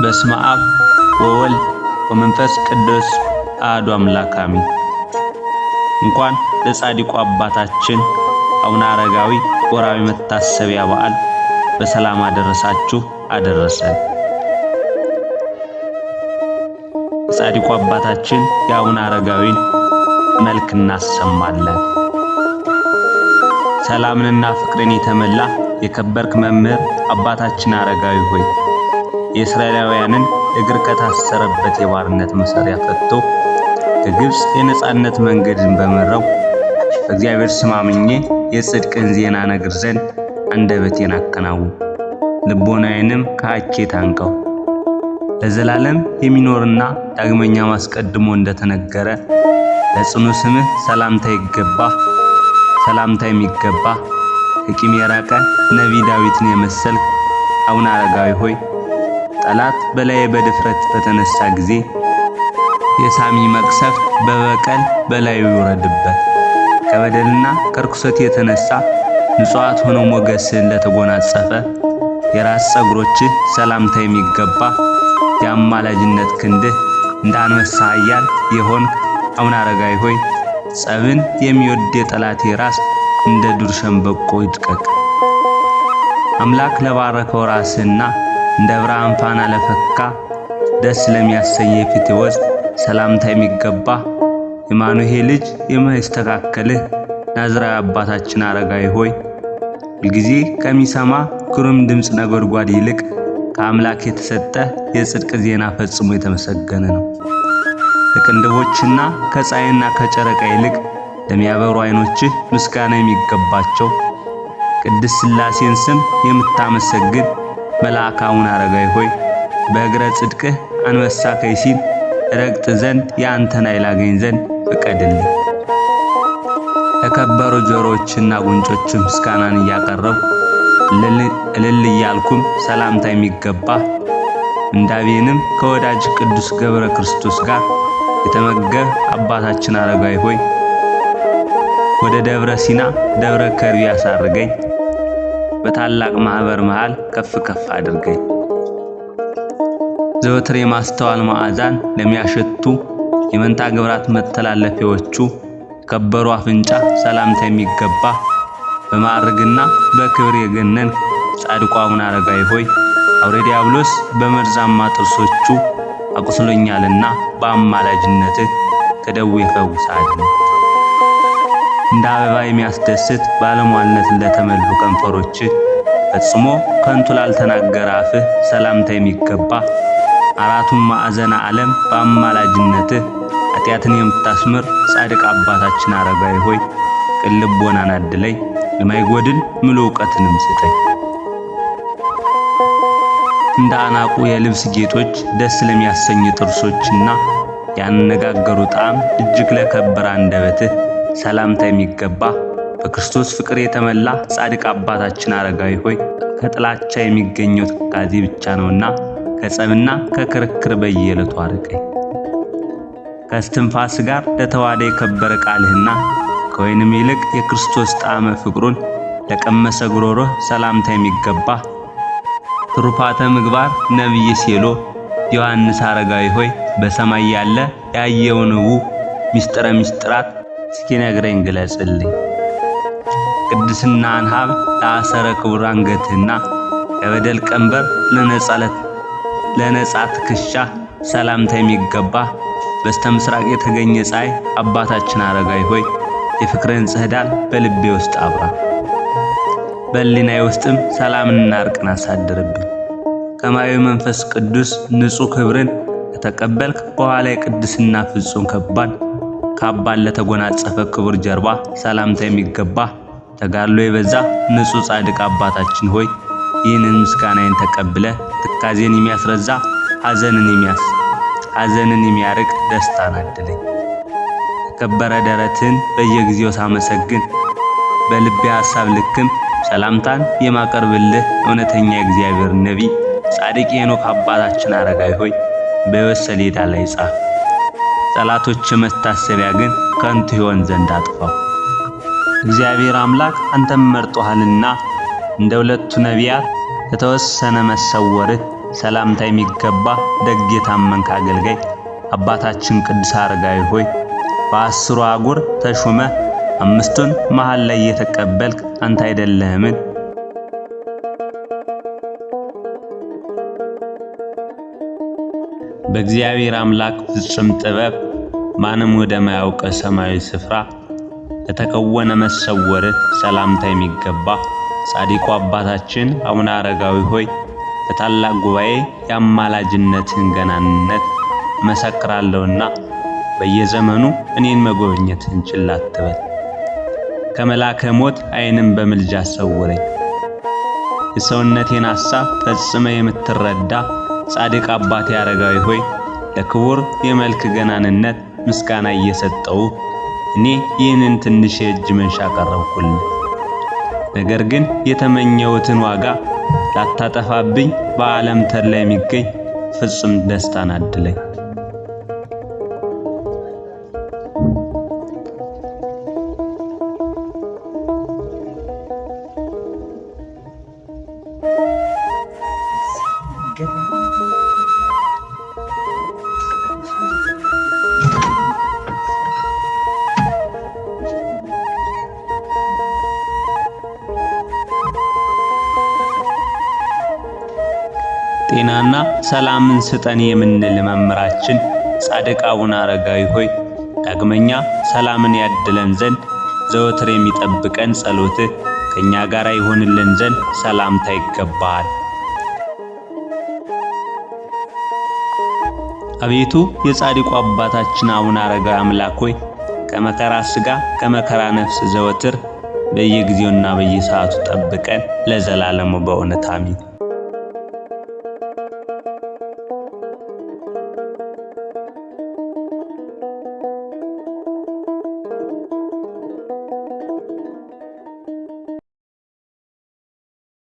በስመ አብ ወወልድ ወመንፈስ ቅዱስ አሐዱ አምላክ አሜን። እንኳን ለጻድቁ አባታችን አቡነ አረጋዊ ወርኃዊ መታሰቢያ በዓል በሰላም አደረሳችሁ አደረሰን። ጻድቁ አባታችን የአቡነ አረጋዊን መልክ እናሰማለን። ሰላምንና ፍቅርን የተመላ የከበርክ መምህር አባታችን አረጋዊ ሆይ የእስራኤላውያንን እግር ከታሰረበት የባርነት መሰሪያ ፈትቶ ከግብጽ የነጻነት መንገድን በመራው በእግዚአብሔር ስም አምኜ የጽድቅን ዜና ነግር ዘንድ አንደበቴን አከናውን፣ ልቦናዬንም ከሐኬት አንቀው። ለዘላለም የሚኖርና ዳግመኛ ማስቀድሞ እንደተነገረ ለጽኑ ስምህ ሰላምታ የሚገባ ከቂም የራቀ ነቢይ ዳዊትን የመሰልክ አቡነ አረጋዊ ሆይ ጠላት በላይ በድፍረት በተነሳ ጊዜ የሳሚ መቅሰፍት በበቀል በላዩ ይውረድበት። ከበደልና ከርኩሰት የተነሳ ንጹሐት ሆነው ሞገስን ለተጎናጸፈ የራስ ጸጉሮችህ ሰላምታ የሚገባ የአማላጅነት ክንድህ እንደ አንበሳ ኃያል የሆንክ አቡነ አረጋዊ ሆይ ጸብን የሚወድ የጠላቴ ራስ እንደ ዱር ሸምበቆ ይድቀቅ። አምላክ ለባረከው ራስህና እንደ ብርሃን ፋና ለፈካ ደስ ለሚያሰኝ የፊት ወዝ ሰላምታ የሚገባ የማኑሄ ልጅ የማይስተካከልህ ናዝራዊ አባታችን አረጋዊ ሆይ ሁልጊዜ ከሚሰማ ግሩም ድምፅ ነጎድጓድ ይልቅ ከአምላክ የተሰጠ የጽድቅ ዜና ፈጽሞ የተመሰገነ ነው። ከቅንድቦችና ከፀሐይና ከጨረቃ ይልቅ ለሚያበሩ ዓይኖችህ ምስጋና የሚገባቸው ቅድስት ሥላሴን ስም የምታመሰግን መልአከ አቡነ አረጋዊ ሆይ በእግረ ጽድቅህ አንበሳ ከይሲን ረግጥ ዘንድ የአንተን ኃይል አገኝ ዘንድ ፍቀድልኝ። ለከበሩ ጆሮዎችና ጉንጮች ምስጋናን እያቀረቡ እልል እያልኩም ሰላምታ የሚገባ እንዳቤንም ከወዳጅ ቅዱስ ገብረ ክርስቶስ ጋር የተመገብ አባታችን አረጋዊ ሆይ ወደ ደብረ ሲና ደብረ ከርቤ ያሳርገኝ፣ በታላቅ ማህበር መሃል ከፍ ከፍ አድርገኝ። ዘወትር የማስተዋል ማዕዛን ለሚያሸቱ የመንታ ግብራት መተላለፊያዎቹ ከበሩ አፍንጫ ሰላምታ የሚገባ በማዕርግና በክብር የገነን ጻድቁ አቡነ አረጋዊ ሆይ አውሬ ዲያብሎስ በመርዛማ ጥርሶቹ አቁስሎኛልና በአማላጅነትህ ከደዌ ፈውስ አድነኝ። እንደ አበባ የሚያስደስት ባለሟልነትን ለተመሉ ከንፈሮችህ ፈጽሞ ከንቱ ላልተናገረ አፍህ ሰላምታ የሚገባ አራቱን ማዕዘነ ዓለም በአማላጅነትህ ኃጢአትን የምታስምር ጻድቅ አባታችን አረጋዊ ሆይ ቅን ልቦናን አድለኝ፣ የማይጎድል ምሉ ዕውቀትንም ስጠኝ። እንደ አናቁ የልብስ ጌጦች ደስ ለሚያሰኝ ጥርሶችና ያነጋገሩ ጣዕም እጅግ ለከበረ አንደበትህ ሰላምታ የሚገባ በክርስቶስ ፍቅር የተመላ ጻድቅ አባታችን አረጋዊ ሆይ ከጥላቻ የሚገኘው ትካዜ ብቻ ነውና ከጸብና ከክርክር በየዕለቱ አርቀኝ። ከእስትንፋስ ጋር ለተዋሃደ የከበረ ቃልህና ከወይንም ይልቅ የክርስቶስ ጣዕመ ፍቅሩን ለቀመሰ ጉሮሮህ ሰላምታ የሚገባ ትሩፋተ ምግባር ነቢይ ሴሎ ዮሐንስ አረጋዊ ሆይ በሰማይ ያለ ያየውን ሚስጥረ ሚስጥራት እስኪነግረኝ ግለጽልኝ። ቅድስናን ሀብ ለአሰረ ክቡር አንገትህና ከበደል ቀንበር ለነጻ ትከሻ ሰላምታ የሚገባ በስተ ምስራቅ የተገኘ ፀሐይ አባታችን አረጋዊ ሆይ የፍቅርህን ጽሕዳል በልቤ ውስጥ አብራ፣ በሕሊናዬ ውስጥም ሰላምንና እርቅን አሳድርብኝ። ከማያዊ መንፈስ ቅዱስ ንጹሕ ክብርን ከተቀበልክ በኋላ የቅድስና ፍጹም ከባድ ካባን ለተጎናጸፈ ክቡር ጀርባ ሰላምታ የሚገባ ተጋድሎ የበዛ ንጹሕ ጻድቅ አባታችን ሆይ ይህንን ምስጋናዬን ተቀብለ ትካዜን የሚያስረዛ ሐዘንን የሚያርቅ ደስታን አድለኝ። የከበረ ደረትን በየጊዜው ሳመሰግን በልቤ ሐሳብ ልክም ሰላምታን የማቀርብልህ እውነተኛ የእግዚአብሔር ነቢይ ጻድቅ ሄኖክ አባታችን አረጋዊ ሆይ በሕይወት ሰሌዳ ላይ ጻፍ። ጠላቶች መታሰቢያ ግን ከንቱ ይሆን ዘንድ አጥፋው። እግዚአብሔር አምላክ አንተም መርጦሃልና እንደ ሁለቱ ነቢያት ከተወሰነ መሰወርህ ሰላምታ የሚገባ ደግ የታመንክ አገልጋይ አባታችን ቅዱስ አረጋዊ ሆይ በ10 አህጉር ተሹመ 5ቱን መሃል ላይ የተቀበልክ አንተ አይደለህምን? በእግዚአብሔር አምላክ ፍጹም ጥበብ ማንም ወደማያውቅ ሰማያዊ ስፍራ ለተከወነ መሰወር ሰላምታ የሚገባ ጻድቁ አባታችን አቡነ አረጋዊ ሆይ በታላቅ ጉባኤ የአማላጅነትን ገናንነት መሰክራለሁና በየዘመኑ እኔን መጎብኘትን ችላ አትበል። ከመላከ ሞት ዓይንም በምልጃ ሰውረኝ። የሰውነቴን ሐሳብ ፈጽመ የምትረዳ ጻድቅ አባቴ አረጋዊ ሆይ ለክቡር የመልክ ገናንነት ምስጋና እየሰጠው እኔ ይህንን ትንሽ የእጅ መንሻ ቀረብኩልህ። ነገር ግን የተመኘሁትን ዋጋ ላታጠፋብኝ በዓለም ተድላ የሚገኝ ፍጹም ደስታን አድለኝ። ጤናና ሰላምን ስጠን የምንል መምህራችን ጻድቅ አቡነ አረጋዊ ሆይ ዳግመኛ ሰላምን ያድለን ዘንድ ዘወትር የሚጠብቀን ጸሎትህ ከኛ ጋር ይሆንልን ዘንድ ሰላምታ ይገባል። አቤቱ የጻድቁ አባታችን አቡነ አረጋዊ አምላክ ሆይ ከመከራ ሥጋ ከመከራ ነፍስ ዘወትር በየጊዜውና በየሰዓቱ ጠብቀን ለዘላለሙ በእውነት አሜን።